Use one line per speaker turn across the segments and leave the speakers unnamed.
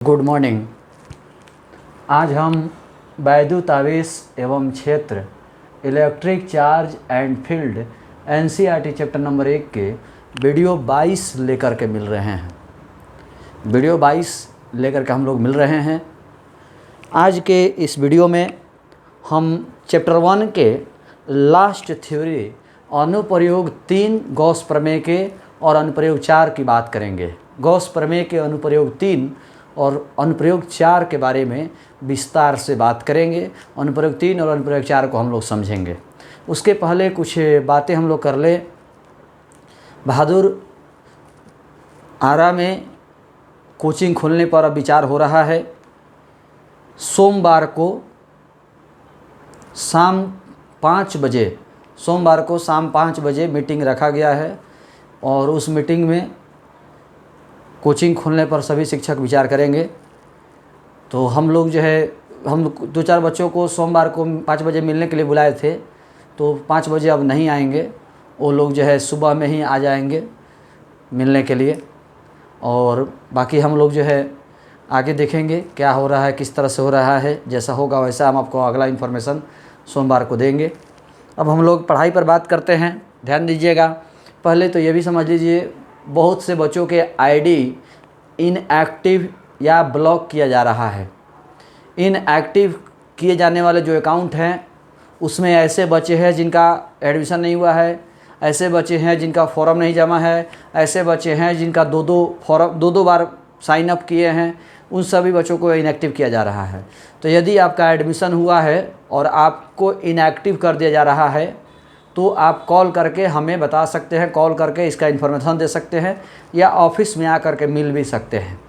Good morning. आज हम वैद्युत आवेश एवं क्षेत्र, electric charge and field NCERT chapter number 1 के वीडियो 22 लेकर के मिल रहे हैं। वीडियो 22 लेकर के हम लोग मिल रहे हैं। आज के इस वीडियो में हम चैप्टर 1 के लास्ट थ्योरी अनुप्रयोग 3 गॉस प्रमेय के और अनुप्रयोग 4 की बात करेंगे। गॉस प्रमेय के अनुप्रयोग 3 और अनुप्रयोग 4 के बारे में विस्तार से बात करेंगे। अनुप्रयोग 3 और अनुप्रयोग 4 को हम लोग समझेंगे। उसके पहले कुछ बातें हम लोग कर लें। बहादुर आरा में कोचिंग खोलने पर अब विचार हो रहा है। सोमवार को शाम 5 बजे मीटिंग रखा गया है और उस मीटिंग में कोचिंग खोलने पर सभी शिक्षक विचार करेंगे। तो हम लोग हम 2-4 बच्चों को सोमवार को 5 बजे मिलने के लिए बुलाए थे, तो 5 बजे अब नहीं आएंगे। वो लोग सुबह में ही आ जाएंगे मिलने के लिए। और बाकी हम लोग आगे देखेंगे क्या हो रहा है, किस तरह से हो रहा है। जैसा होगा वैसा हम आपको अगला इन्फॉर्मेशन सोमवार को देंगे। अब हम लोग पढ़ाई पर बात करते हैं, ध्यान दीजिएगा। पहले तो ये भी समझ लीजिए, बहुत से बच्चों के आईडी इनएक्टिव या ब्लॉक किया जा रहा है। इनएक्टिव किए जाने वाले जो अकाउंट हैं उसमें ऐसे बच्चे हैं जिनका एडमिशन नहीं हुआ है, ऐसे बच्चे हैं जिनका फॉर्म नहीं जमा है, ऐसे बच्चे हैं जिनका दो बार साइन अप किए हैं। उन सभी बच्चों को इनएक्टिव किया जा रहा है। तो यदि आपका एडमिशन हुआ है और आपको इनएक्टिव कर दिया जा रहा है तो आप कॉल करके हमें बता सकते हैं, कॉल करके इसका इन्फॉर्मेशन दे सकते हैं या ऑफिस में आकर के मिल भी सकते हैं।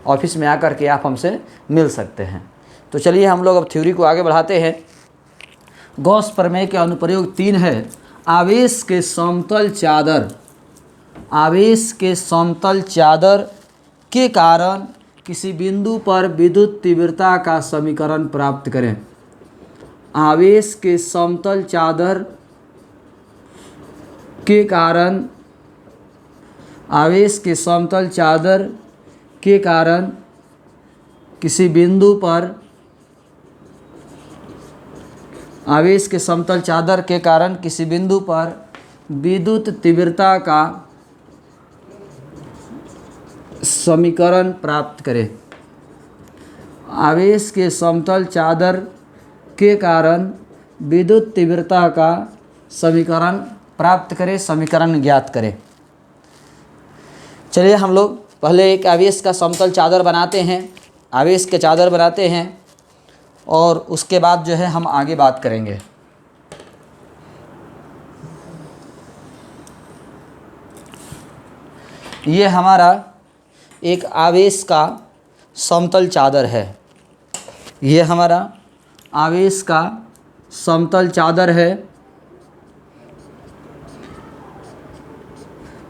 ऑफिस में आकर के आप हमसे मिल सकते हैं। तो चलिए हम लोग अब थ्योरी को आगे बढ़ाते हैं। गॉस प्रमेय के अनुप्रयोग 3 है। आवेश के समतल चादर के कारण किसी बिंदु पर विद्युत तीव्रता का समीकरण प्राप्त करें। आवेश के समतल चादर के कारण किसी बिंदु पर विद्युत तीव्रता का समीकरण प्राप्त करें। आवेश के समतल चादर के कारण विद्युत तीव्रता का समीकरण प्राप्त करें, समीकरण ज्ञात करें। चलिए हम लोग पहले एक आवेश का समतल चादर बनाते हैं, आवेश के चादर बनाते हैं और उसके बाद हम आगे बात करेंगे। ये हमारा एक आवेश का समतल चादर है। ये हमारा आवेश का समतल चादर है।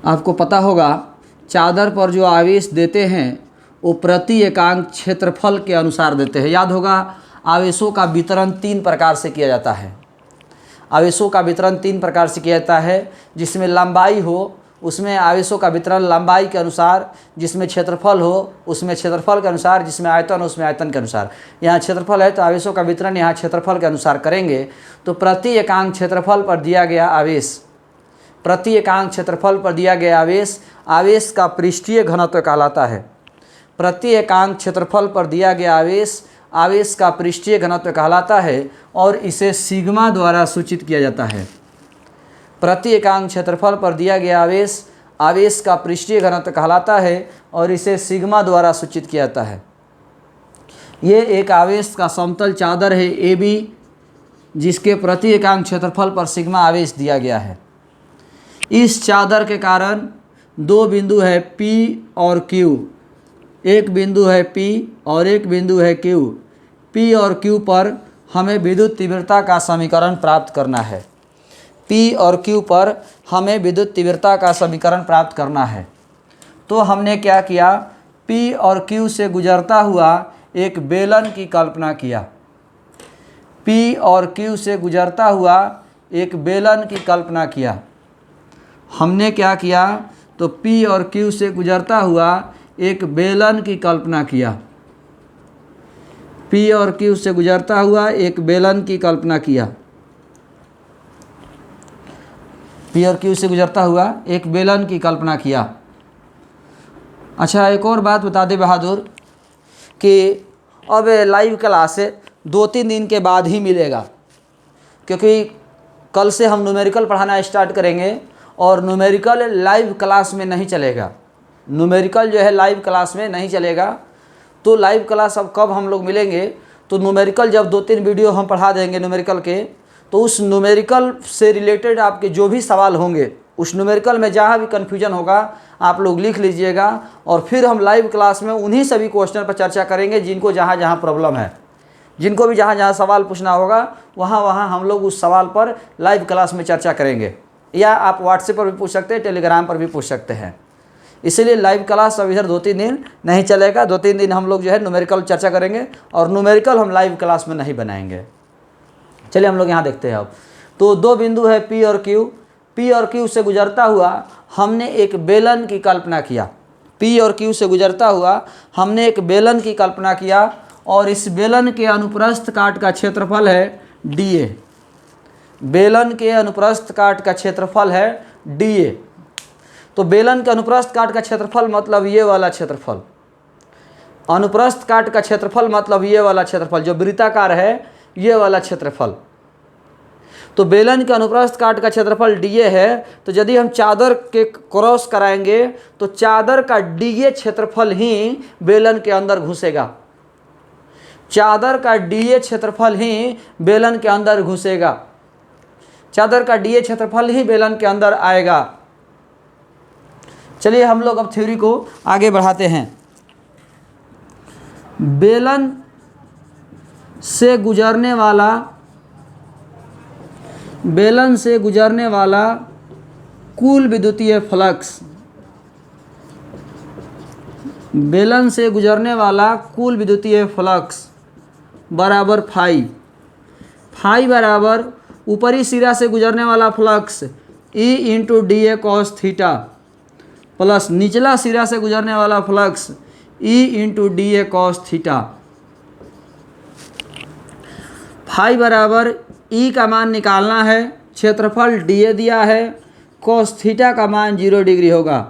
आपको पता होगा चादर पर जो आवेश देते हैं वो प्रति एकांक क्षेत्रफल के अनुसार देते हैं। याद होगा आवेशों का वितरण 3 प्रकार से किया जाता है। आवेशों का वितरण 3 प्रकार से किया जाता है। जिसमें लंबाई हो उसमें आवेशों का वितरण लंबाई के अनुसार, जिसमें क्षेत्रफल हो उसमें क्षेत्रफल के अनुसार, जिसमें आयतन हो उसमें आयतन के अनुसार। यहाँ क्षेत्रफल है तो आवेशों का वितरण यहाँ क्षेत्रफल के अनुसार करेंगे। तो प्रति एकांक क्षेत्रफल पर दिया गया आवेश, आवेश का पृष्ठीय घनत्व कहलाता है। प्रति एकांक क्षेत्रफल पर दिया गया आवेश का पृष्ठीय घनत्व कहलाता है और इसे सिग्मा द्वारा सूचित किया जाता है। प्रति एकांक क्षेत्रफल पर दिया गया आवेश का पृष्ठीय घनत्व कहलाता है और इसे सिग्मा द्वारा सूचित किया जाता है। ये एक आवेश का समतल चादर है AB, जिसके प्रति एकांक क्षेत्रफल पर सिग्मा आवेश दिया गया है। इस चादर के कारण 2 बिंदु है P और Q। एक बिंदु है P और एक बिंदु है Q। P और Q पर हमें विद्युत तीव्रता का समीकरण प्राप्त करना है। P और Q पर हमें विद्युत तीव्रता का समीकरण प्राप्त करना है। तो हमने क्या किया, P और Q से गुजरता हुआ एक बेलन की कल्पना किया। P और Q से गुजरता हुआ एक बेलन की कल्पना किया। हमने क्या किया, तो P और Q से गुजरता हुआ एक बेलन की कल्पना किया। P और Q से गुजरता हुआ एक बेलन की कल्पना किया। P और Q से गुजरता हुआ एक बेलन की कल्पना किया। अच्छा, एक और बात बता दे बहादुर कि अब लाइव क्लास 2-3 दिन के बाद ही मिलेगा, क्योंकि कल से हम न्यूमेरिकल पढ़ाना स्टार्ट करेंगे और न्यूमेरिकल लाइव क्लास में नहीं चलेगा। न्यूमेरिकल जो है लाइव क्लास में नहीं चलेगा। तो लाइव क्लास अब कब हम लोग मिलेंगे, तो न्यूमेरिकल जब 2-3 वीडियो हम पढ़ा देंगे न्यूमेरिकल के, तो उस न्यूमेरिकल से रिलेटेड आपके जो भी सवाल होंगे, उस न्यूमेरिकल में जहाँ भी कन्फ्यूजन होगा आप लोग लिख लीजिएगा, और फिर हम लाइव क्लास में उन्हीं सभी क्वेश्चन पर चर्चा करेंगे जिनको जहाँ जहाँ प्रॉब्लम है, जिनको भी जहाँ जहाँ सवाल पूछना होगा वहाँ वहाँ हम लोग उस सवाल पर लाइव क्लास में चर्चा करेंगे। या आप व्हाट्सएप पर भी पूछ सकते हैं, टेलीग्राम पर भी पूछ सकते हैं। इसीलिए लाइव क्लास अब इधर 2-3 दिन नहीं चलेगा। 2-3 दिन हम लोग जो है न्यूमेरिकल चर्चा करेंगे और न्यूमेरिकल हम लाइव क्लास में नहीं बनाएंगे। चलिए हम लोग यहाँ देखते हैं अब। तो 2 बिंदु है P और Q। P और Q से गुजरता हुआ हमने एक बेलन की कल्पना किया। P और Q से गुजरता हुआ हमने एक बेलन की कल्पना किया और इस बेलन के अनुप्रस्थ काट का क्षेत्रफल है DA। बेलन के अनुप्रस्थ काट का क्षेत्रफल है DA। तो बेलन के अनुप्रस्थ काट का क्षेत्रफल मतलब ये वाला क्षेत्रफल, अनुप्रस्थ काट का क्षेत्रफल मतलब ये वाला क्षेत्रफल, जो वृत्ताकार है ये वाला क्षेत्रफल। तो बेलन के अनुप्रस्थ काट का क्षेत्रफल DA है। तो यदि हम चादर के क्रॉस कराएंगे तो चादर का DA क्षेत्रफल ही बेलन के अंदर घुसेगा। चादर का DA क्षेत्रफल ही बेलन के अंदर घुसेगा। चादर का DA क्षेत्रफल ही बेलन के अंदर आएगा। चलिए हम लोग अब थ्योरी को आगे बढ़ाते हैं। बेलन से गुजरने वाला कुल विद्युतीय फ्लक्स, बेलन से गुजरने वाला कुल विद्युतीय फ्लक्स बराबर फाई। फाई बराबर ऊपरी सिरा से गुजरने वाला flux E into DA cos theta plus निचला सिरा से गुजरने वाला flux E into DA cos theta. Phi बराबर E का मान निकालना है, क्षेत्रफल DA दिया है, cos थीटा का मान 0 डिग्री होगा।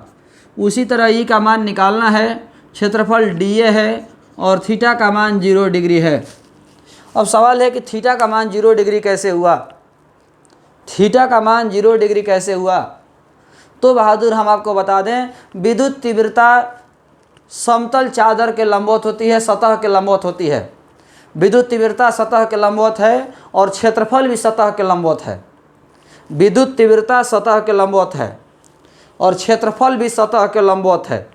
उसी तरह E का मान निकालना है, क्षेत्रफल DA है और थीटा का मान 0 डिग्री है। अब सवाल है कि थीटा का मान 0 डिग्री कैसे हुआ, थीटा का मान 0 डिग्री कैसे हुआ। तो बहादुर हम आपको बता दें, विद्युत तीव्रता समतल चादर के लंबवत होती है, सतह के लंबवत होती है। विद्युत तीव्रता सतह के लंबवत है और क्षेत्रफल भी सतह के लंबवत है। विद्युत तीव्रता सतह के लंबवत है और क्षेत्रफल भी सतह के लंबवत है।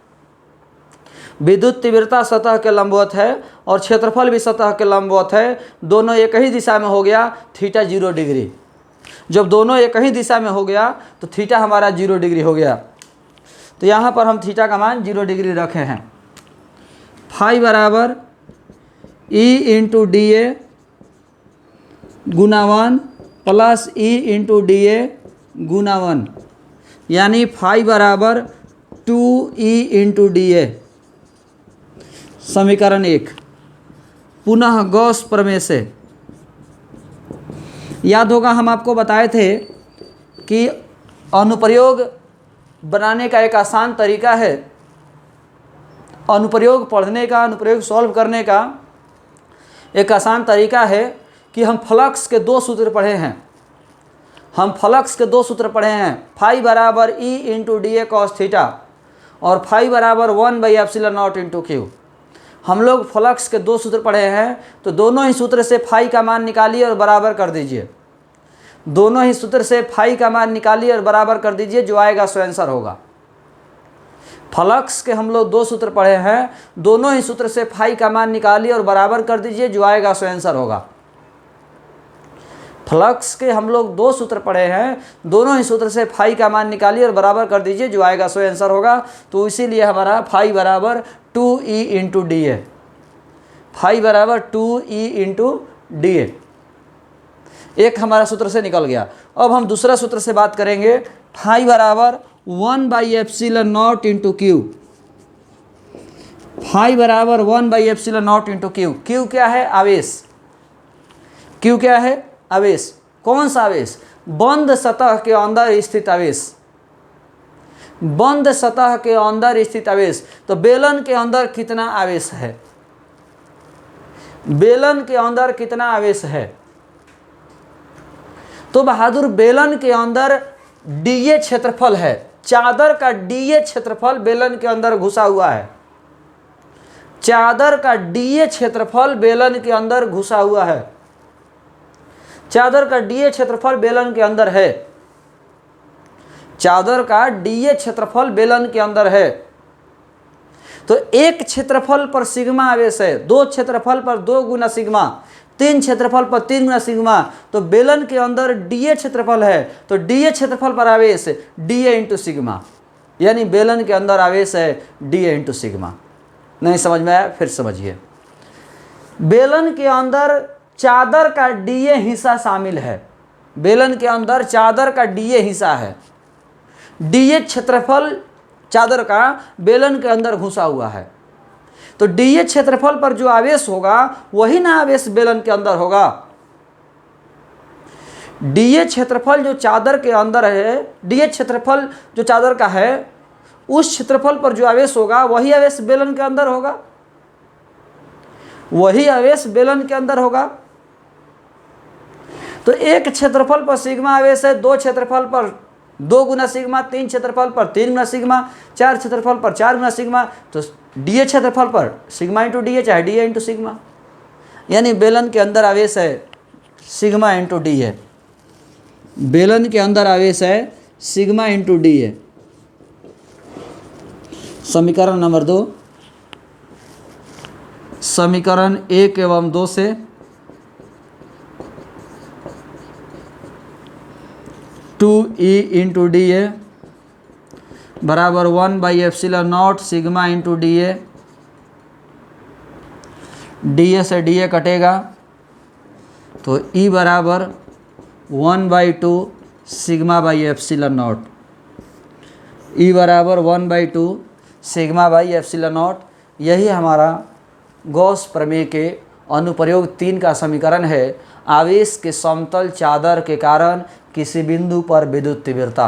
विद्युत तीव्रता सतह के लंबवत है और क्षेत्रफल भी सतह के लंबवत है। दोनों एक ही दिशा में हो गया, थीटा 0 डिग्री। जब दोनों एक ही दिशा में हो गया तो थीटा हमारा 0 डिग्री हो गया। तो यहाँ पर हम थीटा का मान 0 डिग्री रखे हैं। फाई बराबर E इंटू DA गुना 1 प्लस E इंटू DA गुना 1, यानी फाई बराबर 2E इंटू DA। समीकरण 1। पुनः गॉस प्रमेय से याद होगा, हम आपको बताए थे कि अनुप्रयोग बनाने का एक आसान तरीका है, अनुप्रयोग पढ़ने का, अनुप्रयोग सॉल्व करने का एक आसान तरीका है कि हम फ्लक्स के 2 सूत्र पढ़े हैं। हम फ्लक्स के 2 सूत्र पढ़े हैं, फाई बराबर E into DA cos theta और फाई बराबर 1/ε0 इंटू क्यू। हम लोग फ्लक्स के 2 सूत्र पढ़े हैं, तो दोनों ही सूत्र से फाई का मान निकालिए और बराबर कर दीजिए। दोनों ही सूत्र से फाई का मान निकालिए और बराबर कर दीजिए, जो आएगा सो आंसर होगा। फ्लक्स के हम लोग 2 सूत्र पढ़े हैं, दोनों ही सूत्र से फाई का मान निकालिए और बराबर कर दीजिए, जो आएगा सो आंसर होगा। फ्लक्स के हम लोग 2 सूत्र पढ़े हैं, दोनों ही सूत्र से फाई का मान निकालिए और बराबर कर दीजिए, जो आएगा सो आंसर होगा। तो इसीलिए हमारा फाई बराबर 2E इंटू DA, फाई बराबर 2E इंटू DA। एक हमारा सूत्र से निकल गया। अब हम दूसरा सूत्र से बात करेंगे, फाई बराबर 1/ε0 इंटू क्यू। फाई बराबर 1/ε0 इंटू क्यू। क्यू क्या है? आवेश। क्यू क्या है? आवेश। कौन सा आवेश? बंद सतह के अंदर स्थित आवेश। बंद सतह के अंदर स्थित आवेश। तो बेलन के अंदर कितना आवेश है? बेलन के अंदर कितना आवेश है? तो बहादुर बेलन के अंदर डीए क्षेत्रफल है। चादर का डीए क्षेत्रफल बेलन के अंदर घुसा हुआ है। चादर का डीए क्षेत्रफल बेलन के अंदर घुसा हुआ है। चादर का डीए क्षेत्रफल बेलन के अंदर है। चादर का डीए क्षेत्रफल बेलन के अंदर है। तो एक क्षेत्रफल पर सिग्मा आवेश है, दो क्षेत्रफल पर 2 गुना सिग्मा, 3 क्षेत्रफल पर 3 गुना सिग्मा। तो बेलन के अंदर डीए क्षेत्रफल है, तो डीए क्षेत्रफल पर आवेश डीए इंटू सिग्मा, यानी बेलन के अंदर आवेश है डीए इंटू सिग्मा। नहीं समझ में आया? फिर समझिए। बेलन के अंदर चादर का डीए हिस्सा शामिल है। बेलन के अंदर चादर का डीए हिस्सा है। डीए क्षेत्रफल चादर का बेलन के अंदर घुसा हुआ है। तो डीए क्षेत्रफल पर जो आवेश होगा वही ना आवेश बेलन के अंदर होगा। डीए क्षेत्रफल जो चादर के अंदर है, डीए क्षेत्रफल जो चादर का है, उस क्षेत्रफल पर जो आवेश होगा वही आवेश बेलन के अंदर होगा। वही आवेश बेलन के अंदर होगा। तो एक क्षेत्रफल पर सिग्मा आवेश है, दो क्षेत्रफल पर 2 गुना सिग्मा, 3 क्षेत्रफल पर 3 गुना सिग्मा, 4 क्षेत्रफल पर 4 गुना सिग्मा। तो डीए क्षेत्रफल पर सिग्मा इंटू डीए चाहे डीए इंटू सिग्मा, यानी बेलन के अंदर आवेश है सिग्मा इंटू डीए। बेलन के अंदर आवेश है सिग्मा इंटू डीए। समीकरण नंबर 2, समीकरण 1 एवं 2 से टू ई इंटू डी ए बराबर 1/ε0 sigma into D A. D A से डी ए कटेगा तो ई बराबर 1/2 सिग्मा बाई ε0। ई बराबर 1/2 सिग्मा बाई ε0। यही हमारा गॉस प्रमेय के अनुप्रयोग 3 का समीकरण है। आवेश के समतल चादर के कारण किसी बिंदु पर विद्युत तीव्रता।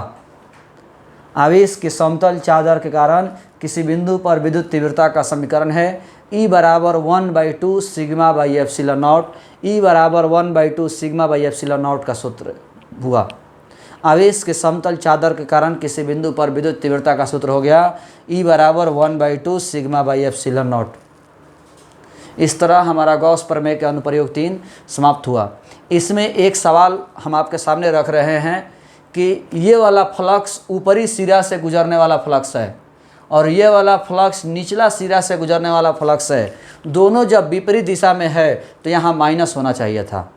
आवेश के समतल चादर के कारण किसी बिंदु पर विद्युत तीव्रता का समीकरण है E बराबर 1/2 सिग्मा बाई ε0। E बराबर 1/2 सिग्मा बाई ε0 का सूत्र हुआ। आवेश के समतल चादर के कारण किसी बिंदु पर विद्युत तीव्रता का सूत्र हो गया E बराबर 1/2 सिग्मा बाई ε0। इस तरह हमारा गॉस प्रमेय के अनुप्रयोग 3 समाप्त हुआ। इसमें एक सवाल हम आपके सामने रख रहे हैं कि ये वाला फ्लक्स ऊपरी सिरा से गुजरने वाला फ्लक्स है और ये वाला फ्लक्स निचला सिरा से गुजरने वाला फ्लक्स है। दोनों जब विपरीत दिशा में है तो यहाँ माइनस होना चाहिए था।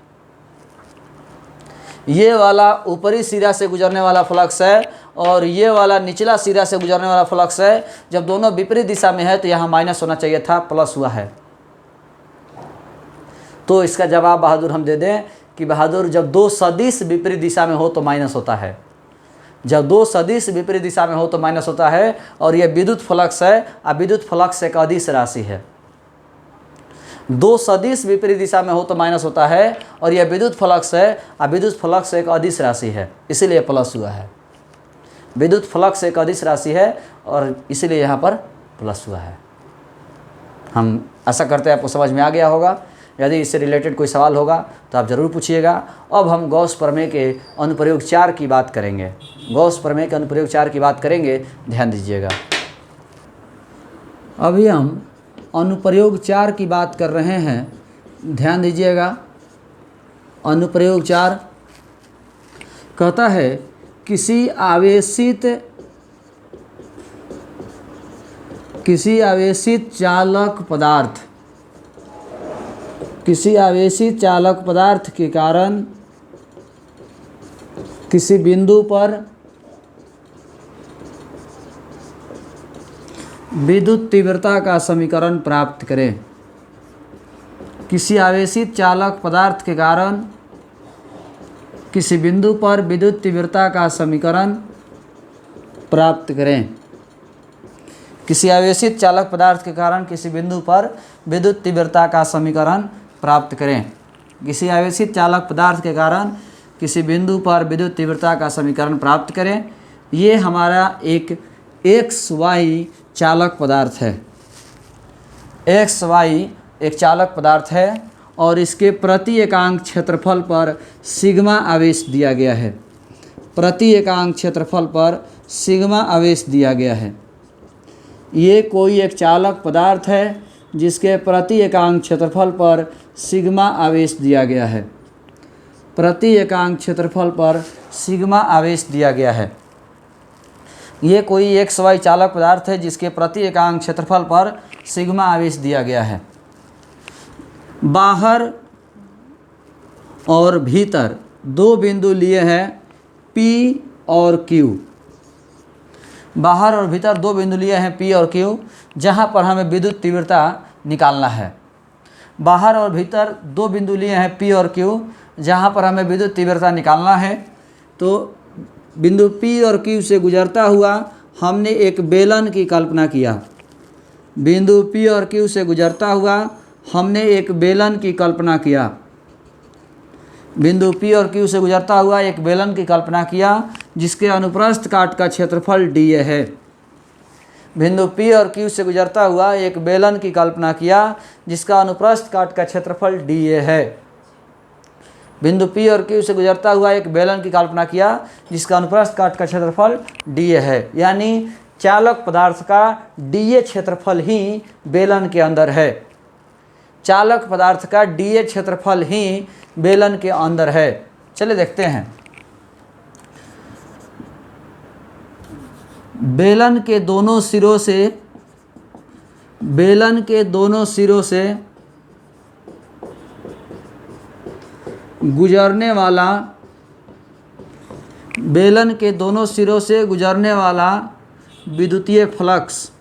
ये वाला ऊपरी सिरा से गुजरने वाला फ्लक्स है और ये वाला निचला सिरा से गुजरने वाला फ्लक्स है। जब दोनों विपरीत दिशा में है तो यहाँ माइनस होना चाहिए था, प्लस हुआ है। तो इसका जवाब बहादुर हम दे दें कि बहादुर जब 2 सदिश विपरीत दिशा में हो तो माइनस होता है। जब 2 सदिश विपरीत दिशा में हो तो माइनस होता है। और यह विद्युत फ्लक्स है। अब विद्युत फ्लक्स एक अदिश राशि है। 2 सदिश विपरीत दिशा में हो तो माइनस होता है और यह विद्युत फ्लक्स है। अब विद्युत फ्लक्स एक अदिश राशि है, इसीलिए प्लस हुआ है। विद्युत फ्लक्स एक अदिश राशि है और इसीलिए यहाँ पर प्लस हुआ है। हम आशा करते हैं आपको समझ में आ गया होगा। यदि इससे रिलेटेड कोई सवाल होगा तो आप ज़रूर पूछिएगा। अब हम गॉस प्रमेय के अनुप्रयोग 4 की बात करेंगे। गॉस प्रमेय के अनुप्रयोग 4 की बात करेंगे, ध्यान दीजिएगा। अभी हम अनुप्रयोग 4 की बात कर रहे हैं, ध्यान दीजिएगा। अनुप्रयोग 4 कहता है किसी आवेशित चालक पदार्थ के कारण किसी बिंदु पर विद्युत तीव्रता का समीकरण प्राप्त करें। किसी आवेशित चालक पदार्थ के कारण किसी बिंदु पर विद्युत तीव्रता का समीकरण प्राप्त करें। किसी आवेशित चालक पदार्थ के कारण किसी बिंदु पर विद्युत तीव्रता का समीकरण प्राप्त करें। किसी आवेशित चालक पदार्थ के कारण किसी बिंदु पर विद्युत तीव्रता का समीकरण प्राप्त करें। ये हमारा एक XY चालक पदार्थ है। XY एक चालक पदार्थ है और इसके प्रति एकांक क्षेत्रफल पर सिग्मा आवेश दिया गया है। प्रति एकांक क्षेत्रफल पर सिग्मा आवेश दिया गया है। ये कोई एक चालक पदार्थ है जिसके प्रति एकांक क्षेत्रफल पर सिग्मा आवेश दिया गया है। प्रति एकांक क्षेत्रफल पर सिग्मा आवेश दिया गया है। ये कोई XY चालक पदार्थ है जिसके प्रति एकांक क्षेत्रफल पर सिग्मा आवेश दिया गया है। बाहर और भीतर दो बिंदु लिए हैं P और Q। बाहर और भीतर दो बिंदु लिए हैं P और Q, जहाँ पर हमें विद्युत तीव्रता निकालना है। बाहर और भीतर दो बिंदु लिए हैं P और Q, जहाँ पर हमें विद्युत तीव्रता निकालना है। तो बिंदु P और Q से गुजरता हुआ हमने एक बेलन की कल्पना किया। बिंदु P और Q से गुजरता हुआ हमने एक बेलन की कल्पना किया। बिंदु P और Q से गुजरता हुआ एक बेलन की कल्पना किया जिसके अनुप्रस्थ काट का क्षेत्रफल dA है। बिंदु P और Q से गुजरता हुआ एक बेलन की कल्पना किया जिसका अनुप्रस्थ काट का क्षेत्रफल dA है। बिंदु P और Q से गुजरता हुआ एक बेलन की कल्पना किया जिसका अनुप्रस्थ काट का क्षेत्रफल dA है। यानी चालक पदार्थ का dA क्षेत्रफल ही बेलन के अंदर है। चालक पदार्थ का dA क्षेत्रफल ही बेलन के अंदर है। चलिए देखते हैं। बेलन के दोनों सिरों से गुजरने वाला विद्युतीय फ्लक्स,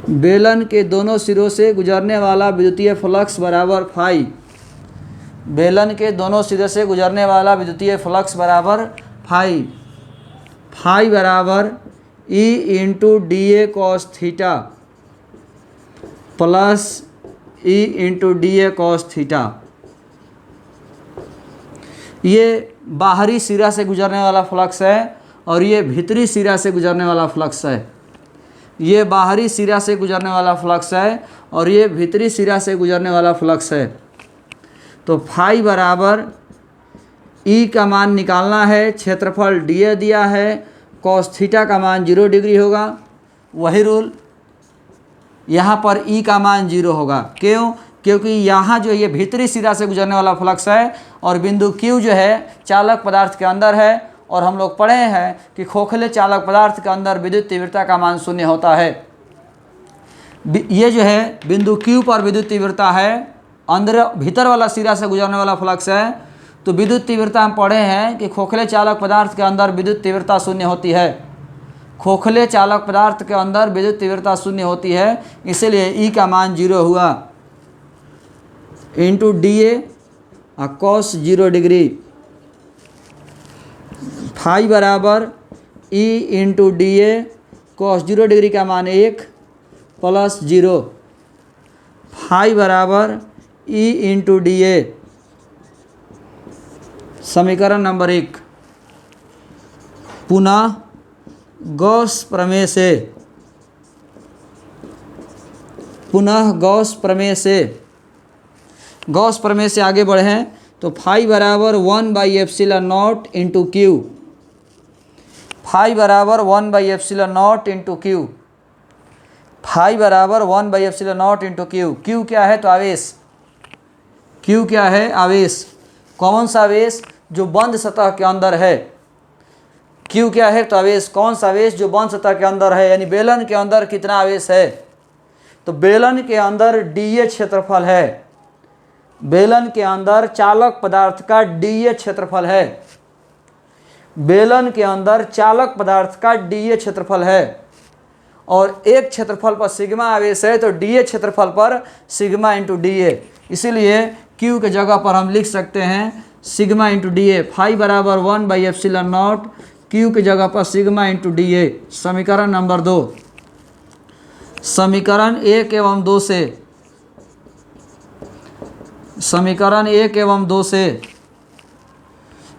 बेलन के दोनों सिरों से गुजरने वाला विद्युतीय फ्लक्स बराबर फाई। बेलन के दोनों सिरों से गुजरने वाला विद्युतीय फ्लक्स बराबर फाई। फाई बराबर E into DA cos theta plus E into DA cos theta. ये बाहरी सिरा से गुजरने वाला फ्लक्स है और ये भीतरी सिरा से गुजरने वाला फ्लक्स है। ये बाहरी सिरा से गुजरने वाला फ्लक्स है और ये भीतरी सिरा से गुजरने वाला फ्लक्स है। तो फाई बराबर E का मान निकालना है, क्षेत्रफल dA दिया है, कॉस थीटा का मान 0 डिग्री होगा। वही रूल यहाँ पर E का मान 0 होगा। क्यों? क्योंकि यहाँ जो ये भीतरी सिरा से गुजरने वाला फ्लक्स है और बिंदु Q जो है चालक पदार्थ के अंदर है, और हम लोग पढ़े हैं कि खोखले चालक पदार्थ के अंदर विद्युत तीव्रता का मान 0 होता है। ये जो है बिंदु Q पर विद्युत तीव्रता है, अंदर भीतर वाला सिरा से गुजरने वाला फ्लक्स है। तो विद्युत तीव्रता हम पढ़े हैं कि खोखले चालक पदार्थ के अंदर विद्युत तीव्रता 0 होती है। खोखले चालक पदार्थ के अंदर विद्युत तीव्रता 0 होती है, इसीलिए E का मान 0 हुआ into DA cos 0 degree. Phi बराबर E into DA cos 0 degree का मान 1 प्लस 0। फाई बराबर E इंटू DA। समीकरण नंबर 1। पुनः गॉस प्रमेय से आगे बढ़े हैं तो फाई बराबर 1/ε0 इंटू Q। फाई बराबर 1/ε0 इंटू Q। फाई बराबर 1/ε0 इंटू Q। Q क्या है? तो आवेश। Q क्या है? आवेश। कौन सा आवेश? जो बंद सतह के अंदर है। Q क्या है? तो आवेश। कौन सा आवेश? जो बंद सतह के अंदर है, यानी बेलन के अंदर कितना आवेश है? तो बेलन के अंदर dA क्षेत्रफल है। बेलन के अंदर चालक पदार्थ का dA क्षेत्रफल है। बेलन के अंदर चालक पदार्थ का dA क्षेत्रफल है और एक क्षेत्रफल पर सिग्मा आवेश है, तो dA क्षेत्रफल पर सिग्मा इंटू DA। इसीलिए Q के जगह पर हम लिख सकते हैं सिग्मा इंटू DA। फाई बराबर 1/ε0 क्यू की जगह पर सिग्मा इंटू डी ए। समीकरण नंबर 2, समीकरण 1 एवं 2 से, समीकरण 1 एवं 2 से,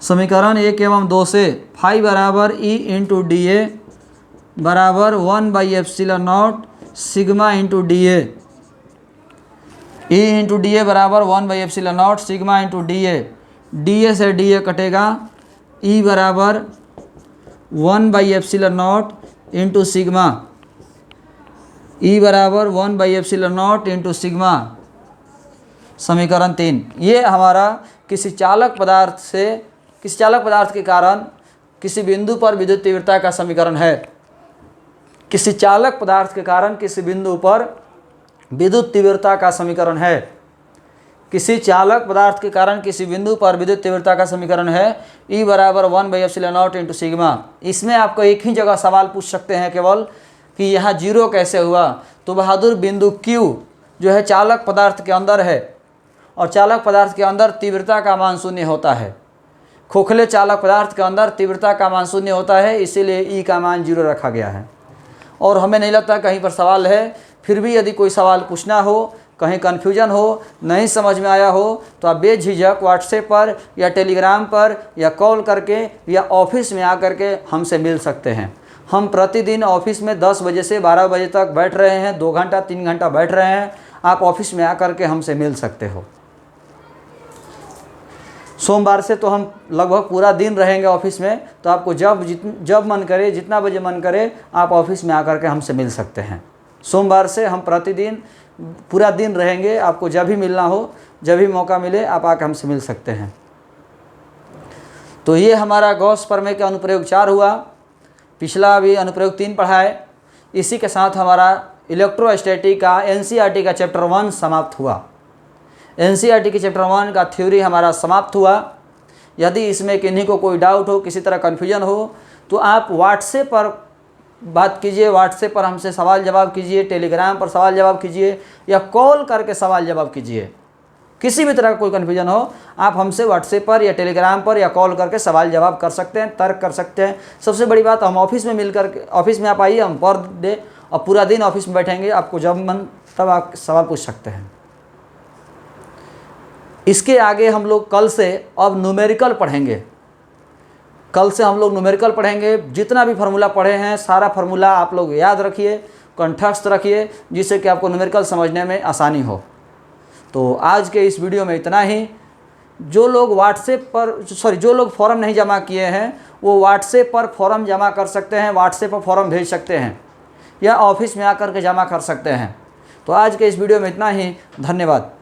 समीकरण 1 एवं 2 से फाई बराबर ई इंटू डी ए बराबर 1/ε0 sigma into D A. E into D A बराबर 1/ε0 sigma into D A. D A से डी ए कटेगा, ई बराबर 1/ε0 इंटू सिग्मा, ई बराबर 1/ε0 इंटू सिग्मा। समीकरण 3, ये हमारा किसी चालक पदार्थ से, किसी चालक पदार्थ के कारण किसी बिंदु पर विद्युत तीव्रता का समीकरण है। किसी चालक पदार्थ के कारण किसी बिंदु पर विद्युत तीव्रता का समीकरण है। किसी चालक पदार्थ के कारण किसी बिंदु पर विद्युत तीव्रता का समीकरण है, E बराबर 1/ε0 इंटू सिग्मा। इसमें आपको एक ही जगह सवाल पूछ सकते हैं केवल कि यहाँ जीरो कैसे हुआ। तो बहादुर बिंदु Q जो है चालक पदार्थ के अंदर है, और चालक पदार्थ के अंदर तीव्रता का मान शून्य होता है। खोखले चालक पदार्थ के अंदर तीव्रता का मान शून्य होता है, इसीलिए E का मान 0 रखा गया है। और हमें नहीं लगता कहीं पर सवाल है। फिर भी यदि कोई सवाल पूछना हो, कहीं कन्फ्यूजन हो, नहीं समझ में आया हो, तो आप बेझिझक व्हाट्सएप पर या टेलीग्राम पर या कॉल करके या ऑफिस में आकर के हमसे मिल सकते हैं। हम प्रतिदिन ऑफिस में 10 बजे से 12 बजे तक बैठ रहे हैं, 2 घंटा 3 घंटा बैठ रहे हैं। आप ऑफिस में आकर के हमसे मिल सकते हो। सोमवार से तो हम लगभग पूरा दिन रहेंगे ऑफिस में, तो आपको जब मन करे, जितना बजे मन करे, आप ऑफिस में आकर के हमसे मिल सकते हैं। सोमवार से हम प्रतिदिन पूरा दिन रहेंगे। आपको जब भी मिलना हो, जब भी मौका मिले, आप आकर हमसे मिल सकते हैं। तो ये हमारा गॉस प्रमेय का अनुप्रयोग 4 हुआ। पिछला अभी अनुप्रयोग 3 पढ़ा है। इसी के साथ हमारा इलेक्ट्रोस्टैटिक का एनसीईआरटी का चैप्टर 1 समाप्त हुआ। एनसीईआरटी के चैप्टर 1 का थ्योरी हमारा समाप्त हुआ। यदि इसमें किन्हीं को कोई डाउट हो, किसी तरह कन्फ्यूजन हो, तो आप व्हाट्सएप पर बात कीजिए, व्हाट्सएप पर हमसे सवाल जवाब कीजिए, टेलीग्राम पर सवाल जवाब कीजिए, या कॉल करके सवाल जवाब कीजिए। किसी भी तरह का कोई कन्फ्यूजन हो, आप हमसे व्हाट्सएप पर या टेलीग्राम पर या कॉल करके सवाल जवाब कर सकते हैं, तर्क कर सकते हैं। सबसे बड़ी बात, हम ऑफिस में मिलकर के, ऑफिस में आप आइए, हम पर डे और पूरा दिन ऑफिस में बैठेंगे। आपको जब मन तब आप सवाल पूछ सकते हैं। इसके आगे हम लोग कल से अब न्यूमेरिकल पढ़ेंगे। कल से हम लोग न्यूमेरिकल पढ़ेंगे। जितना भी फार्मूला पढ़े हैं, सारा फार्मूला आप लोग याद रखिए, कंठस्थ रखिए, जिससे कि आपको न्यूमेरिकल समझने में आसानी हो। तो आज के इस वीडियो में इतना ही। जो लोग व्हाट्सएप पर जो लोग फॉर्म नहीं जमा किए हैं, वो व्हाट्सएप पर फॉर्म जमा कर सकते हैं, व्हाट्सएप पर फॉर्म भेज सकते हैं, या ऑफिस में आकर के जमा कर सकते हैं। तो आज के इस वीडियो में इतना ही। धन्यवाद।